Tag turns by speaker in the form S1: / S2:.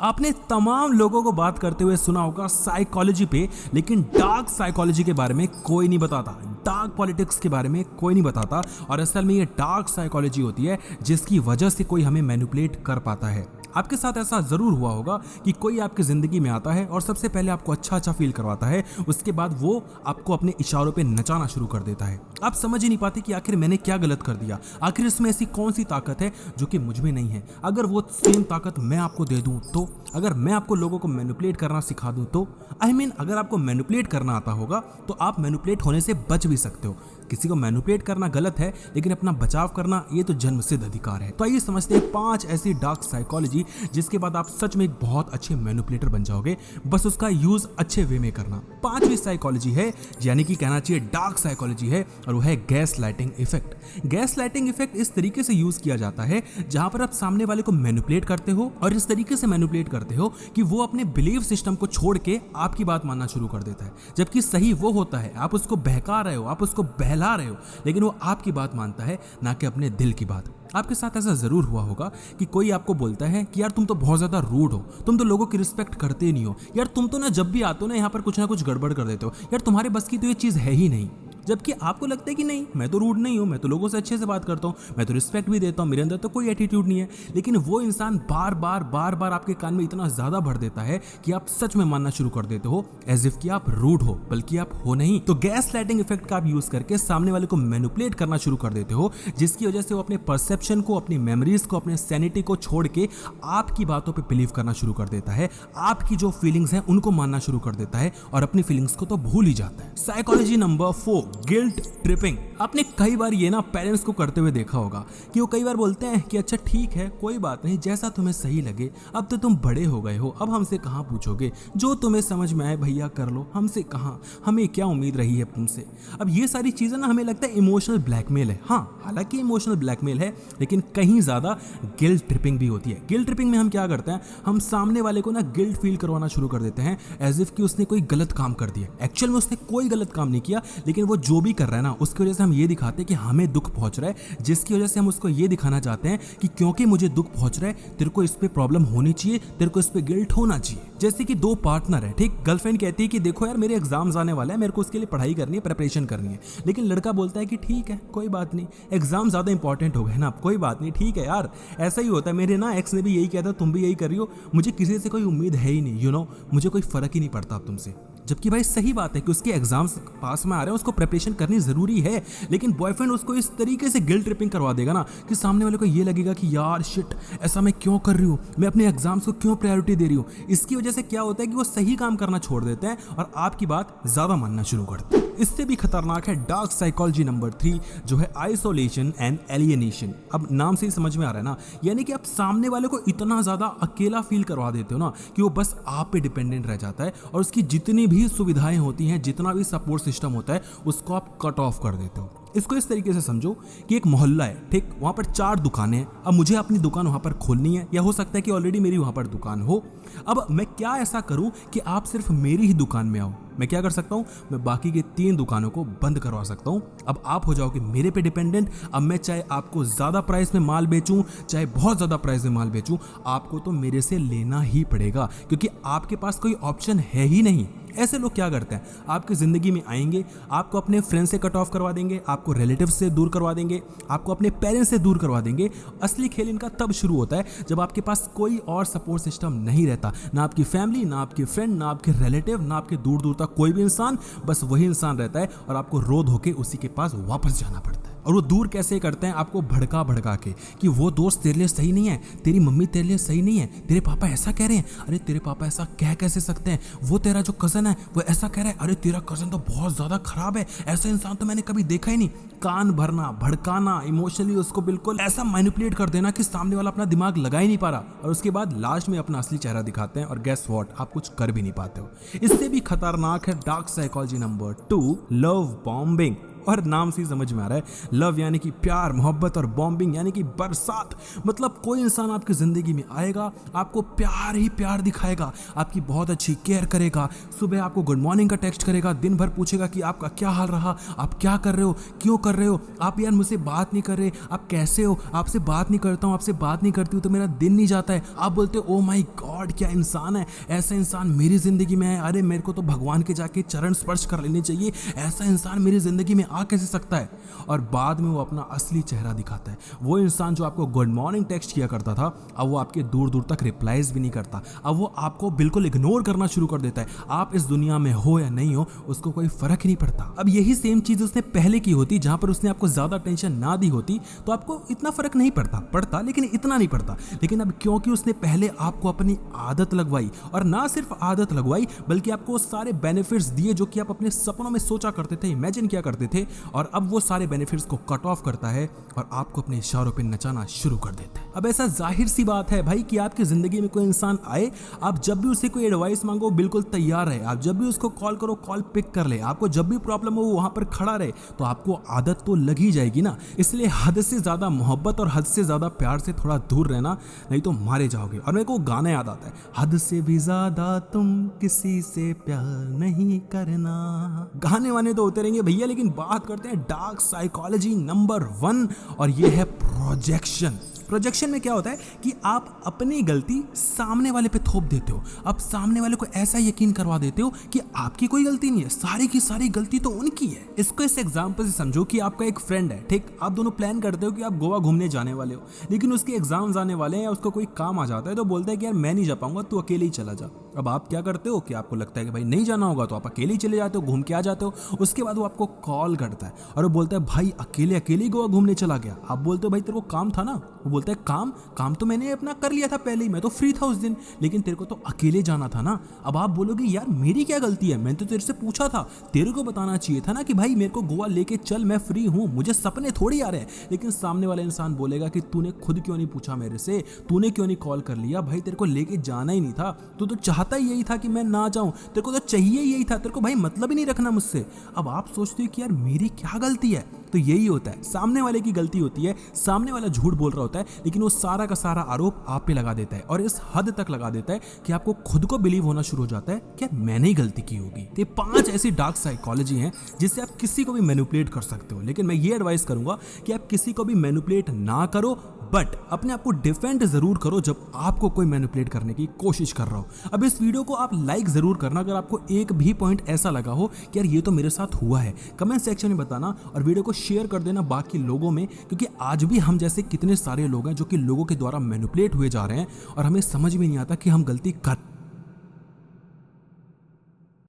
S1: आपने तमाम लोगों को बात करते हुए सुना होगा साइकोलॉजी पे, लेकिन डार्क साइकोलॉजी के बारे में कोई नहीं बताता, डार्क पॉलिटिक्स के बारे में कोई नहीं बताता। और असल में ये डार्क साइकोलॉजी होती है जिसकी वजह से कोई हमें मैनिपुलेट कर पाता है। आपके साथ ऐसा जरूर हुआ होगा कि कोई आपकी जिंदगी में आता है और सबसे पहले आपको अच्छा फील करवाता है, उसके बाद वो आपको अपने इशारों पे नचाना शुरू कर देता है। आप समझ ही नहीं पाते कि आखिर मैंने क्या गलत कर दिया, आखिर इसमें ऐसी कौन सी ताकत है जो कि मुझ में नहीं है। अगर वो सेम ताकत मैं आपको दे दूं तो, अगर मैं आपको लोगों को मैनिपुलेट करना सिखा दूं तो, अगर आपको मैनिपुलेट करना आता होगा तो आप मैनिपुलेट होने से बच भी सकते हो। किसी को मैनिपुलेट करना गलत है, लेकिन अपना बचाव करना ये तो जन्मसिद्ध अधिकार है। तो आइए समझते हैं 5 ऐसी डार्क साइकोलॉजी जिसके बाद आप सच में एक बहुत अच्छे मैनिपुलेटर बन जाओगे, बस उसका यूज अच्छे वे में करना। 5वीं साइकोलॉजी है, यानी कि कहना चाहिए डार्क साइकोलॉजी है, और वो है gas lighting effect. Gas lighting effect इस तरीके से यूज किया जाता है जहां पर आप सामने वाले को मैनिपुलेट करते हो और इस तरीके से मैनिपुलेट करते हो कि वो अपने बिलीफ सिस्टम को छोड़ के आपकी बात मानना शुरू कर देता है, जबकि सही वो होता है आप उसको बहका रहे हो, आप उसको बहला रहे हो, लेकिन वो आपकी बात मानता है, ना कि अपने दिल की बात। आपके साथ ऐसा जरूर हुआ होगा कि कोई आपको बोलता है कि यार तुम तो बहुत ज्यादा रूड हो, तुम तो लोगों की रिस्पेक्ट करते नहीं हो, यार तुम तो ना जब भी आते हो ना यहाँ पर कुछ ना कुछ गड़बड़ कर देते हो, यार तुम्हारे बस की तो ये चीज है ही नहीं। जबकि आपको लगता है कि नहीं, मैं तो रूड नहीं हूं, मैं तो लोगों से अच्छे से बात करता हूं, मैं तो रिस्पेक्ट भी देता हूं, मेरे अंदर तो कोई एटीट्यूड नहीं है। लेकिन वो इंसान बार बार आपके कान में इतना ज्यादा भर देता है कि आप सच में मानना शुरू कर देते हो एज इफ कि आप रूड हो, बल्कि आप हो नहीं। तो गैस लाइटिंग इफेक्ट का आप यूज करके सामने वाले को मैनिपुलेट करना शुरू कर देते हो, जिसकी वजह से वो अपने परसेप्शन को, अपनी मेमोरीज को, अपने सैनिटी को छोड़ के आपकी बातों पर बिलीव करना शुरू कर देता है, आपकी जो फीलिंग्स हैं उनको मानना शुरू कर देता है और अपनी फीलिंग्स को तो भूल ही जाता है। Psychology number 4, guilt tripping. आपने कई बार ये ना पेरेंट्स को करते हुए देखा होगा कि वो कई बार बोलते हैं कि अच्छा ठीक है, कोई बात नहीं, जैसा तुम्हें सही लगे, अब तो तुम बड़े हो गए हो, अब हमसे कहाँ पूछोगे, जो तुम्हें समझ में आए भैया कर लो, हमसे कहाँ, हमें क्या उम्मीद रही है तुमसे। अब ये सारी चीजें ना हमें लगता है इमोशनल ब्लैकमेल है। हाँ, हालांकि इमोशनल ब्लैकमेल है, लेकिन कहीं ज्यादा गिल्ट ट्रिपिंग भी होती है। गिल्ट ट्रिपिंग में हम क्या करते हैं, हम सामने वाले को ना गिल्ट फील करवाना शुरू कर देते हैं एज इफ कि उसने कोई गलत काम कर दिया। एक्चुअल में उसने कोई गलत काम नहीं किया, लेकिन वो जो भी कर रहा है ना उसकी वजह से हम ये दिखाते हैं कि हमें दुख पहुंच रहा है, जिसकी वजह से हम उसको ये दिखाना चाहते हैं कि क्योंकि मुझे दुख पहुंच रहा है, तेरे को इस पे प्रॉब्लम होनी चाहिए, तेरे को इस पे गिल्ट होना चाहिए। जैसे कि 2 पार्टनर है, ठीक, गर्लफ्रेंड कहती है कि देखो यार मेरे एग्जाम्स आने वाले हैं, मेरे को उसके लिए पढ़ाई करनी है, प्रिपरेशन करनी है, लेकिन लड़का बोलता है कि ठीक है कोई बात नहीं, एग्जाम ज्यादा इंपॉर्टेंट हो गए ना, कोई बात नहीं, ठीक है यार, ऐसा ही होता है, मेरे ना एक्स ने भी यही किया था, तुम भी यही कर रही हो, मुझे किसी से कोई उम्मीद है ही नहीं, मुझे कोई फर्क ही नहीं पड़ता अब तुमसे। जबकि भाई सही बात है कि उसके एग्जाम्स पास में आ रहे हैं, उसको प्रिपरेशन करनी जरूरी है, लेकिन बॉयफ्रेंड उसको इस तरीके से गिल्ट ट्रिपिंग करवा देगा ना कि सामने वाले को ये लगेगा कि यार शिट, ऐसा मैं क्यों कर रही हूँ, मैं अपने एग्जाम्स को क्यों प्रायोरिटी दे रही हूँ। इसकी वजह से क्या होता है कि वो सही काम करना छोड़ देते हैं और आपकी बात ज्यादा मानना शुरू करते हैं। इससे भी खतरनाक है डार्क साइकोलॉजी नंबर 3, जो है आइसोलेशन एंड एलियनेशन। अब नाम से ही समझ में आ रहा है ना, यानी कि आप सामने वाले को इतना ज्यादा अकेला फील करवा देते हो ना कि वो बस आप पे डिपेंडेंट रह जाता है और उसकी जितनी भी सुविधाएं होती हैं, जितना भी सपोर्ट सिस्टम होता है, उसको आप कट ऑफ कर देते हो। इसको इस तरीके से समझो कि एक मोहल्ला है, ठीक, वहां पर 4 दुकानें हैं। अब मुझे अपनी दुकान वहां पर खोलनी है, या हो सकता है कि ऑलरेडी मेरी वहां पर दुकान हो। अब मैं क्या ऐसा करूं कि आप सिर्फ मेरी ही दुकान में आओ। मैं क्या कर सकता हूं, मैं बाकी के 3 दुकानों को बंद करवा सकता हूं। अब आप हो जाओगे मेरे पे डिपेंडेंट। अब मैं चाहे आपको ज्यादा प्राइस में माल बेचूं, चाहे बहुत ज्यादा प्राइस में माल बेचूं, आपको तो मेरे से लेना ही पड़ेगा, क्योंकि आपके पास कोई ऑप्शन है ही नहीं। ऐसे लोग क्या करते हैं, आपकी जिंदगी में आएंगे, आपको अपने फ्रेंड से कट ऑफ करवा देंगे, आपको रिलेटिव से दूर करवा देंगे, आपको अपने पेरेंट्स से दूर करवा देंगे। असली खेल इनका तब शुरू होता है जब आपके पास कोई और सपोर्ट सिस्टम नहीं रहता, ना आपकी फैमिली, ना आपके फ्रेंड, ना आपके रिलेटिव, ना आपके दूर दूर तक कोई भी इंसान, बस वही इंसान रहता है और आपको रो धो के उसी के पास वापस जाना पड़ता है। और वो दूर कैसे करते हैं, आपको भड़का भड़का के कि वो दोस्त तेरे लिए सही नहीं है, तेरी मम्मी तेरे लिए सही नहीं है, तेरे पापा ऐसा कह रहे हैं, अरे तेरे पापा ऐसा कह कैसे सकते हैं, वो तेरा जो कजन है वो ऐसा कह रहा है, अरे तेरा कजन तो बहुत ज्यादा खराब है, ऐसा इंसान तो मैंने कभी देखा ही नहीं। कान भरना, भड़काना, इमोशनली उसको बिल्कुल ऐसा मैनिपुलेट कर देना कि सामने वाला अपना दिमाग लगा ही नहीं पा रहा, और उसके बाद लास्ट में अपना असली चेहरा दिखाते हैं और गेस व्हाट, आप कुछ कर भी नहीं पाते हो। इससे भी खतरनाक है dark psychology number 2, love bombing. और नाम से ही समझ में आ रहा है, लव यानी कि प्यार मोहब्बत और बॉम्बिंग यानी कि बरसात। मतलब कोई इंसान आपकी जिंदगी में आएगा, आपको प्यार ही प्यार दिखाएगा, आपकी बहुत अच्छी केयर करेगा, सुबह आपको गुड मॉर्निंग का टेक्स्ट करेगा, दिन भर पूछेगा कि आपका क्या हाल रहा, आप क्या कर रहे हो, क्यों कर रहे हो, आप यार मुझसे बात नहीं कर रहे, आप कैसे हो, आपसे बात नहीं करता हूँ, आपसे बात नहीं करती हूँ तो मेरा दिन नहीं जाता है। आप बोलते हो ओ माय गॉड क्या इंसान है, ऐसा इंसान मेरी जिंदगी में है, अरे मेरे को तो भगवान के जाके चरण स्पर्श कर लेने चाहिए, ऐसा इंसान मेरी जिंदगी में आ कैसे सकता है। और बाद में वो अपना असली चेहरा दिखाता है। वो इंसान जो आपको गुड मॉर्निंग टेक्स्ट किया करता था, अब वो आपके दूर दूर तक रिप्लाईज भी नहीं करता, अब वो आपको बिल्कुल इग्नोर करना शुरू कर देता है। आप इस दुनिया में हो या नहीं हो उसको कोई फर्क ही नहीं पड़ता। अब यही सेम चीज उसने पहले की होती, जहां पर उसने आपको ज्यादा टेंशन ना दी होती तो आपको इतना फर्क नहीं पड़ता लेकिन इतना नहीं पड़ता। लेकिन अब क्योंकि उसने पहले आपको अपनी आदत लगवाई, और ना सिर्फ आदत लगवाई बल्कि आपको सारे बेनिफिट्स दिए जो कि आप अपने सपनों में सोचा करते थे, इमेजिन किया करते थे, और अब वो सारे बेनिफिट्स को कट ऑफ करता है और आपको अपने इशारों पे नचाना शुरू कर देता है। अब ऐसा जाहिर सी बात है भाई कि आपकी जिंदगी में कोई इंसान आए, आप जब भी उससे कोई एडवाइस मांगो बिल्कुल तैयार रहे, आप जब भी उसको कॉल करो कॉल पिक कर ले, आपको जब भी प्रॉब्लम हो वो वहां पर खड़ा रहे, तो आपको आदत तो लग ही जाएगी ना। इसलिए हद से ज्यादा मोहब्बत और हद से ज्यादा प्यार से थोड़ा दूर रहना, नहीं तो मारे जाओगे। और मेरे को गाना याद आता है, हद से भी ज्यादा तुम किसी से प्यार नहीं करना। गाने वाने तो होते रहेंगे भैया, लेकिन बात करते हैं डार्क साइकोलॉजी नंबर 1, और ये है प्रोजेक्शन। प्रोजेक्शन में क्या होता है कि आप अपनी गलती सामने वाले पे थोप देते हो। आप सामने वाले को ऐसा यकीन करवा देते हो कि आपकी कोई गलती नहीं है, सारी की सारी गलती तो उनकी है। इसको इस एग्जांपल से समझो कि आपका एक फ्रेंड है, ठीक, आप दोनों प्लान करते हो कि आप गोवा घूमने जाने वाले हो, लेकिन उसके एग्जाम्स आने वाले हैं या उसको कोई काम आ जाता है तो बोलता है कि यार मैं नहीं जा पाऊंगा, तू अकेले ही चला जा। अब आप क्या करते हो कि आपको लगता है कि भाई नहीं जाना होगा तो आप अकेले ही चले जाते हो, घूम के आ जाते हो। उसके बाद वो आपको कॉल करता है और वो बोलता है भाई अकेले ही गोवा घूमने चला गया। आप बोलते हो भाई तेरे को काम था ना, वो बोलता है काम तो मैंने अपना कर लिया था पहले ही, मैं तो फ्री था उस दिन, लेकिन तेरे को तो अकेले जाना था ना। अब आप बोलोगे यार मेरी क्या गलती है, मैंने तो तेरे से पूछा था, तेरे को बताना चाहिए था ना कि भाई मेरे को गोवा लेके चल, मैं फ्री हूँ, मुझे सपने थोड़ी आ रहे हैं। लेकिन सामने वाला इंसान बोलेगा कि तूने खुद क्यों नहीं पूछा मेरे से, तूने क्यों नहीं कॉल कर लिया, भाई तेरे को लेके जाना ही नहीं था, तू तो चाहता ही यही था कि मैं ना जाऊं, तेरे को तो चाहिए यही था, तेरे को भाई मतलब ही नहीं रखना मुझसे। अब आप सोचते हो कि यार मेरी क्या गलती है, तो यही होता है, सामने वाले की गलती होती है, सामने वाला झूठ बोल रहा होता है, लेकिन वो सारा का सारा आरोप आप पे लगा देता है, और इस हद तक लगा देता है कि आपको खुद को बिलीव होना शुरू हो जाता है कि मैंने ही गलती की होगी। तो 5 ऐसी डार्क साइकोलॉजी हैं जिससे आप किसी को भी मैनिपुलेट कर सकते हो, लेकिन मैं ये एडवाइस करूंगा कि आप किसी को भी मैनिपुलेट ना करो, बट अपने आप को डिफेंड जरूर करो जब आपको कोई मैनिपुलेट करने की कोशिश कर रहा हो। अब इस वीडियो को आप लाइक जरूर करना अगर आपको एक भी पॉइंट ऐसा लगा हो कि यार ये तो मेरे साथ हुआ है, कमेंट सेक्शन में बताना, और वीडियो को शेयर कर देना बाकी लोगों में, क्योंकि आज भी हम जैसे कितने सारे लोग हैं जो कि लोगों के द्वारा मैनिपुलेट हुए जा रहे हैं और हमें समझ में नहीं आता कि हम गलती कर